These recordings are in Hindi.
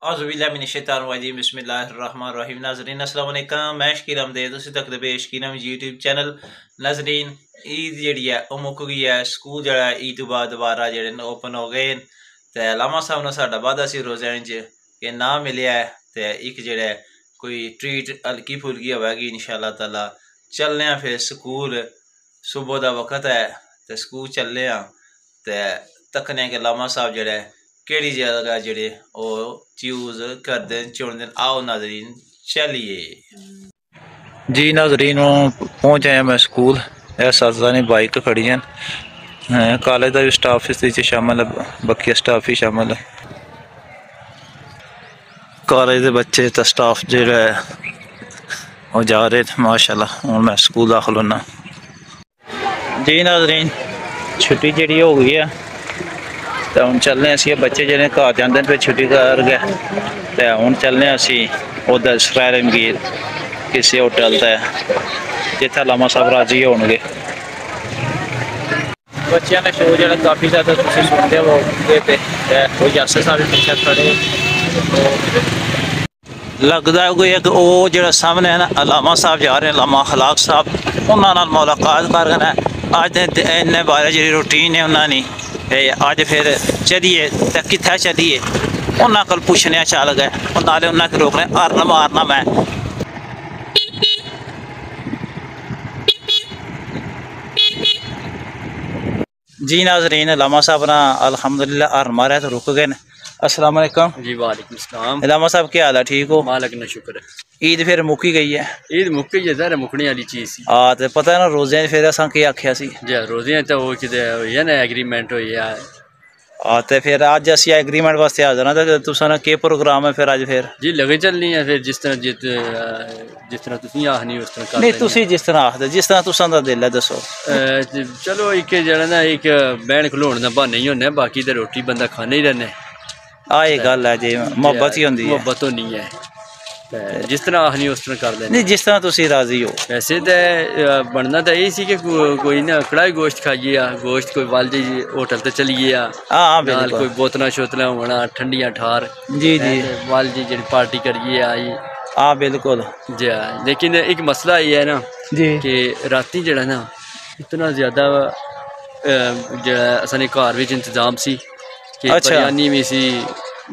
औज़ुबिल्लाहिमिनश्शैतानिर्रजीम बिस्मिल्लाहिर्रहमानिर्रहीम। नाज़रीन अस्सलाम वालेकुम। मैं शकीर अहमद तुसीं तकदे पे शकीर अहमद यूट्यूब चैनल। नाज़रीन ईद जिहड़ी है ओह मुक गई है। स्कूल जिहड़ा ईद तो बाद दोबारा जिहड़े न ओपन हो गए ते लामा साहब ने साडा वादा सी रोज़ाने च कि ना मिलिया है ते एक जिहड़ा कोई ट्रीट हल्की फुल्की होवेगी इंशाअल्लाह ताला। चलने फिर स्कूल सुबह का वक्त है ते स्कूल चलने ते तकने के लामा साहब जिहड़ा केड़ी जगह जिहड़े ओह चूज करते चुनते। आओ नाजरीन चलिए जी। नाजरीन पहुंच आया मैं स्कूल। सानी बाइक खड़ी हैं। कॉलेज का भी स्टाफ इस शामिल है, बाकी स्टाफ ही शामिल है। कॉलेज के बच्चे तो स्टाफ जो है वो जा रहे थे माशाल्लाह। हूँ मैं स्कूल दाखिल होना जी। नाजरीन छुट्टी जी हो गई है तो हम चलने असी बच्चे जो घर जाते पे छुट्टी कर गए तो हूँ चलने असी उधर सफैर मगीर किसी होटल ते जिथे लामा साहब राजी होंगे। बच्चों का शो जो काफ़ी ज़्यादा सुनते हो कोई यासर साहब भी पीछे खड़े लगता है कोई एक वो जो सामने है ना लामा साहब जा रहे हैं, लामा खलाक साहब उन्होंने मुलाकात कर अज इन्ने बारे जी रूटीन है उन्होंने अज फिर चलिए तो कित्थे चलिए उन्होंने को पूछने चल गए नाले उन्होंने रोकने हरन मारना मैं जी। नाजरीन लामा साहब ना अल्हम्दुलिल्लाह हर मारे तो रुक गए। अस्सलाम वालेकुम जी। वालेकुम सलाम। लामा साहब क्या हाल है? ठीक हो? मालिक ने शुक्र है। ईद फिर मुक्की गई है। ईद मुक्की है मुकने वाली चीज सी। हाँ तो पता है ना रोजे फिर असा की आख्या सी जी रोजे तो वो कि ना एग्रीमेंट हो हाँ तो फिर अज असी एग्रीमेंट वास्ते आ जाना तो तुसा के प्रोग्राम है फिर अज फिर जी लगे चलनी है फिर जिस तरह तुम आखनी उस तरह नहीं तुम जिस तरह आखदे जिस तरह तुसा दा दिल है दसो। चलो एक जरा ना एक बहन खलोने का बहाना ही होना बाकी तो रोटी बंदा खाने ही रहने आ ये गल है जी मोहब्बत ही होंदी है मोहब्बत होनी है जिस तरह आखनी उस तरह कर लेनी नहीं जिस तरह तुसी राजी हो। वैसे तो बनना तो यही सी कि कोई ना कड़ाही गोश्त खाइए गोश्त कोई वाल जी होटल ते चलिए नाल कोई बोतल शोतल होना ठंडियां ठार जी जी वाल जी जी पार्टी करिए आई हाँ बिल्कुल जी। लेकिन एक मसला ये है ना जी कि राती जड़ा ना इतना ज़्यादा जड़ा असाने घर विच इंतजाम सी कि बिरयानी भी सी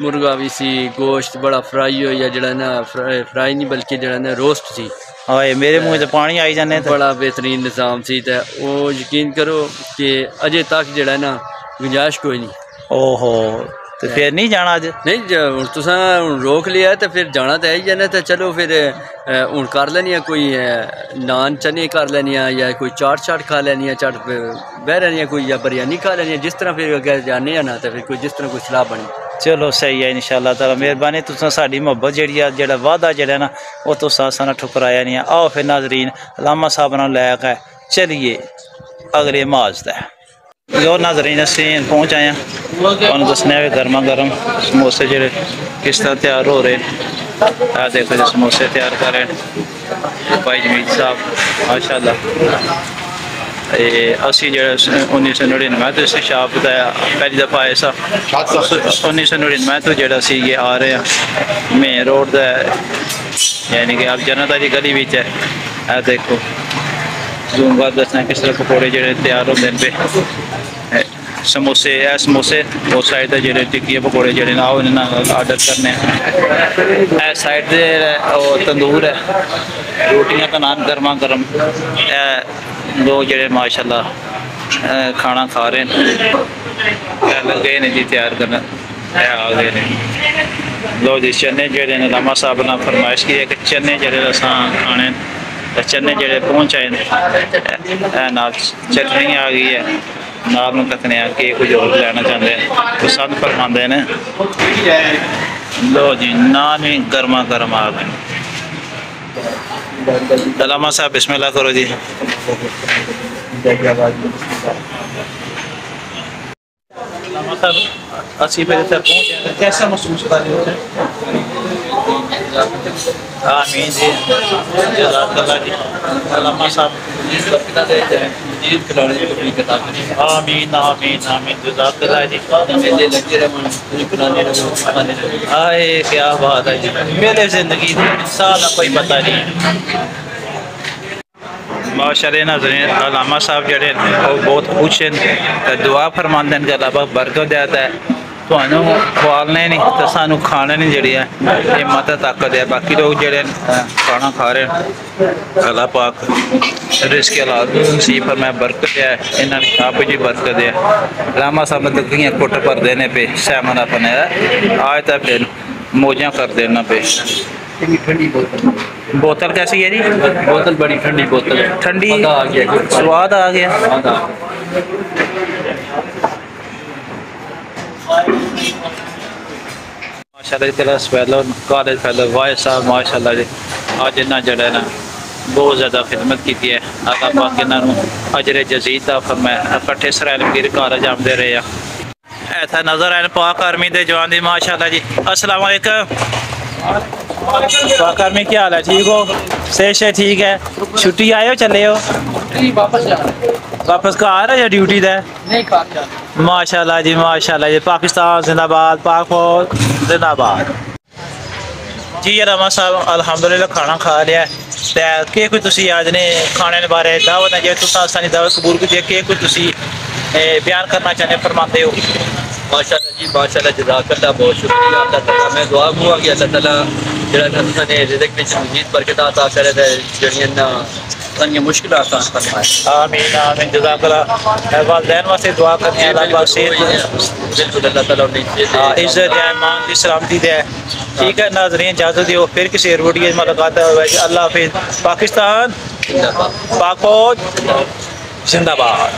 मुर्गा भी सी गोश्त बड़ा फ्राई हो या जड़ा ना फ्राई नहीं बल्कि जड़ा ना रोस्ट सी हाँ मेरे मुँह से पानी आई जाने बड़ा बेहतरीन निज़ाम सी तो वो यकीन करो कि अजे तक जड़ा ना गुंजाइश कोई नहीं। ओहो तो फिर नहीं जाना अज नहीं तुसा रोक लिया तो फिर जाना तो है ही जाना तो चलो फिर हूँ कर लैनी कोई नान चने कर लैनी या कोई चाट शाट खा लैनी चाट बह रही कोई या बिरयानी खा लैनी जिस तरह फिर अगर जाने ना तो फिर कोई जिस तरह कोई सलाह बनी। चलो सही है इंशाअल्लाह ताला मेहरबानी तुसा साडी मोहब्बत जी जो वादा जड़ा ना वो तुस असा ठुकराया नहीं। आओ फिर नाजरीन लामा साहब ने लैके चलिए अगले माज तै लो नाजरीन असी पहुँच आए हैं दसने गर्मा गर्म समोसे जो किस तरह तैयार हो रहे हैं। देखो जो समोसे तैयार कर रहे हैं भाई जमीत साहब माशाल्लाह। असी जो 1999 तो इस शॉप का पहली दफ़ा आए सा 1999 तो जो ये आ रहे हैं मेन रोड का यानी कि आप जनता की गली में है। देखो जूम कर दसना किस तरह पकौड़े जो तैयार होंगे पे समोसे है समोसे उस साइड के जो टिक्की पकौड़े जो आर्डर करने है साइड तंदूर है रोटियां का नान गर्मा गर्म लोग जो माशाल्लाह खाना खा रहे हैं लगे ने जी तैयार करना आ गए ने। लो जी चने जोड़े ने लामा साहब ने फरमाइश की है कि चने जो खाने चने जो पहुँच आए नाल चटनी आ गई है नाल तकने के कुछ और लेना चाहते हैं पसंद फरमाते हैं। लो जी नान भी गर्मा गर्म आ गए। लामा साहब बिस्मिल्लाह करो जी। लामा साहब असी फिर पहुँचे कैसा महसूस कर रहे हो? आमीन जी, जज़ाकल्लाह जी। अल्लामा साहब आमीन आमीन आमीन, जज़ाकल्लाह जी। आए क्या बात है जी, मेरे जिंदगी इंसान का कोई पता नहीं। माशाअल्लाह नाज़रीन, अल्लामा साहब जड़े बहुत खुश हैं, दुआ फरमाते हैं कि अल्लाह बरकत देता है। थानू खुआलने नहीं तो सानू खाने नहीं जी है हिम्मत ताकत है। बाकी लोग जड़े खाना खा रहे हैं, अल्लाह पाक रिज़्क़ हलाल नसीब फरमाए, बरकत है इन्होंने आप जी बरकत है। अल्लामा साहब ने दुखियाँ कुट भर देने पे सैमन अपने आज तक फिर मौजा कर देना पे। ठंडी बोतल कैसी है जी? बोतल बड़ी ठंडी बोतल है, ठंडी आ गया, स्वाद आ गया। माशाल्लाह class fellow, college fellow, vice साहब माशाल्लाह जी आज इन्ना जड़ा ना बहुत ज़्यादा खिदमत की है। अल्लाह पाक इन्होंने अजरे जजीद दा फरमाए, इकट्ठे सरैलमगीर कॉलेज आते रहे हैं। ऐसा नज़र आए पाक आर्मी के जवान दी माशाल्लाह जी। अस्सलाम वालेकुम पाक आर्मी, क्या हाल है? ठीक हो? सेहत ठीक है? छुट्टी आए हो चले हो? वापस घर है या ड्यूटी दे? माशाल्लाह जी माशाल्लाह जी। पाकिस्तान जिंदाबाद, पाक फौज जिंदाबाद जी। अल्लामा साहब अल्हम्दुलिल्लाह खाना खा लिया तो के कोई तुसी आज ने खाने के बारे दावत है जो तुसा सानी दावत कबूल की के कोई तुसी बयान करना चाहते फरमाते हो? माशाल्लाह जी माशाल्लाह, जज़ाकल्लाह, बहुत शुक्रिया अल्लाह ताला। मैं दुआ हुआ कि अल्लाह ताला जड़ा ने रिज़्क़ में मज़ीद बरकत अता करे ते जड़ियां ना तंग मुश्किल आसान फरमाए। आमीन आमीन, जज़ाकल्लाह। वालिदैन वास्ते दुआ करते हैं अल्लाह पाक सेहत बिल्कुल अल्लाह ताला उन्हें इज्जत ईमान की सलामती दे। ठीक है नाज़रीन, इजाज़त दियो, फिर किसी और वीडियो में मुलाकात होगी। अल्लाह हाफिज़। पाकिस्तान पाक फौज जिंदाबाद।